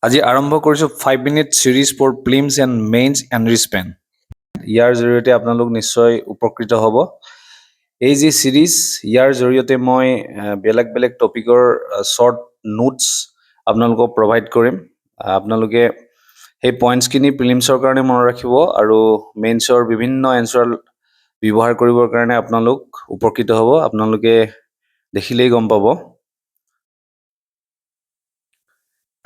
আজি আৰম্ভ কৰিছোঁ 5 minute series for prelims and mains enrichment. ইয়াৰ জৰিয়তে আপোনালোক নিশ্চয় উপকৃত হ'ব। এই যি সিৰিজ, ইয়াৰ জৰিয়তে মই বেলেগ বেলেগ টপিকৰ শ্বৰ্ট নোটছ আপোনালোকক প্ৰভাইড কৰিম। আপোনালোকে সেই পইণ্টছখিনি প্ৰিলিমছৰ কাৰণে মনত ৰাখিব আৰু মেইনছৰ বিভিন্ন এনচাৰ ব্যৱহাৰ কৰিবৰ কাৰণে আপোনালোক উপকৃত হ'ব। আপোনালোকে দেখিলেই গম পাব।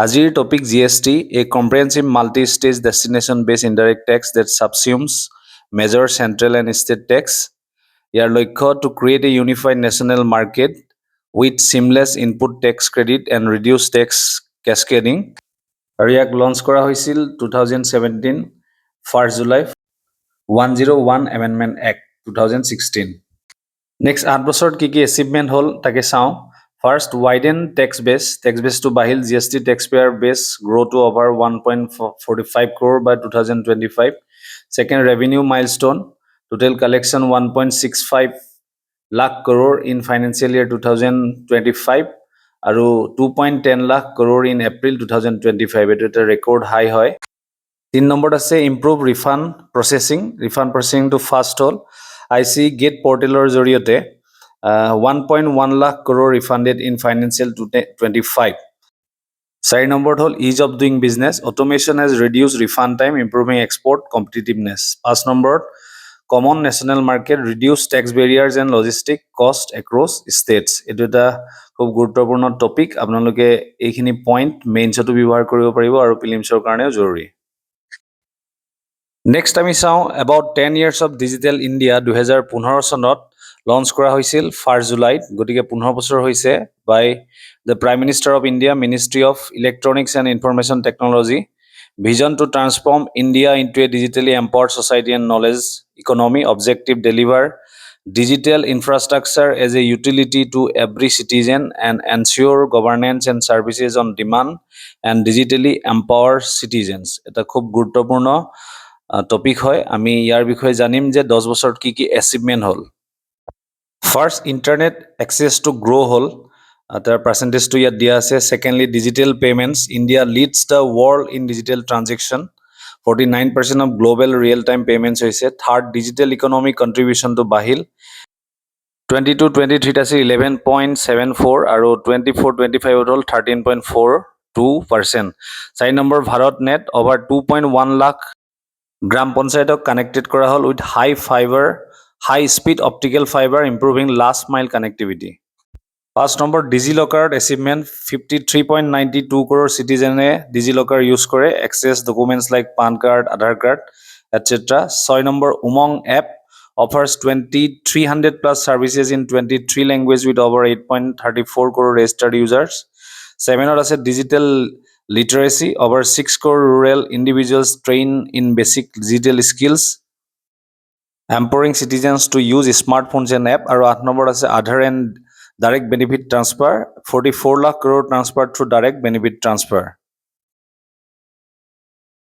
আজিৰ topic GST, a comprehensive multi-stage destination-based indirect tax that subsumes major central and state tax. ইয়াৰ লক্ষ্য to create a unified national market with seamless input tax credit and reduce tax cascading. আৰু ইয়াক লঞ্চ কৰা হৈছিল 2017 1 July 101 Amendment Act 2016. Next 8 বছৰত কি কি achievement হ'ল তাকে চাওঁ। First, widen tax base. Tax base to bahil GST taxpayer base grow to over 1.45 crore by 2025. Second, revenue milestone. Total collection 1.65 lakh crore in financial year 2025. Aru 2.10 lakh crore in April 2025. It is a record high hoy. 3 number ase improve refund processing. Refund processing to fast hol. IC Gate portal জৰিয়তে 1.1 lakh crore refunded in financial 25. 4 number hol ease of doing business. Automation has reduced refund time, improving export competitiveness. 5 number common national market, reduce tax barriers and logistic cost across states. Etu eta খুব গুৰুত্বপূৰ্ণ topic. আপোনালোকে এইখিনি point মেইনছতো ব্যৱহাৰ কৰিব পাৰিব আৰু প্ৰিলিমছৰ কাৰণেও জৰুৰী। নেক্সট আমি চাওঁ about 10 years of digital India 2015 চনত লঞ্চ কৰা হৈছিল 1 জুলাইত। গতিকে 15 বছৰ হৈছে by the prime minister of India, ministry of electronics and information technology. Vision to transform India into a digitally empowered society and knowledge economy. Objective deliver digital infrastructure as a utility to every citizen and ensure governance and services on demand and digitally empower citizens. এটা খুব গুৰুত্বপূৰ্ণ topic হয়। আমি ইয়াৰ বিষয়ে জানিম যে 10 বছৰত কি কি এচিভমেণ্ট হ'ল। First, internet access to grow' হ'ল। তাৰ পাৰ্চেণ্টেজটো ইয়াত দিয়া আছে। Secondly, digital payments. India leads the world in digital transaction. 49% of global real time payments হৈছে। থাৰ্ড, ডিজিটেল ইকনমিক কণ্ট্ৰিবিউশ্যনটো বাঢ়িল। 22-23 আছিল 11.74 আৰু 24-25 হ'ল 13.42%। 4 নম্বৰ, ভাৰত নেট অভাৰ 2.1 লাখ গ্ৰাম পঞ্চায়তক কানেক্টেড কৰা হ'ল with high speed optical fibre, improving last mile connectivity. 5 number, ডিজিলকাৰত এচিভমেণ্ট। 53.92 crore চিটিজেনে ডিজিলকাৰ ইউজ কৰে। Access documents like PAN card, Aadhaar card etcetera. 6 number, UMANG app offers 2,300 plus services in 23 languages with over 8.34 crore registered users. 7th আছে digital literacy, over 6 crore rural individuals trained in basic digital skills, empowering citizens to use smartphones and app. আৰু 8 number আছে Aadhaar and direct benefit transfer, 44 lakh crore transfer through direct benefit transfer.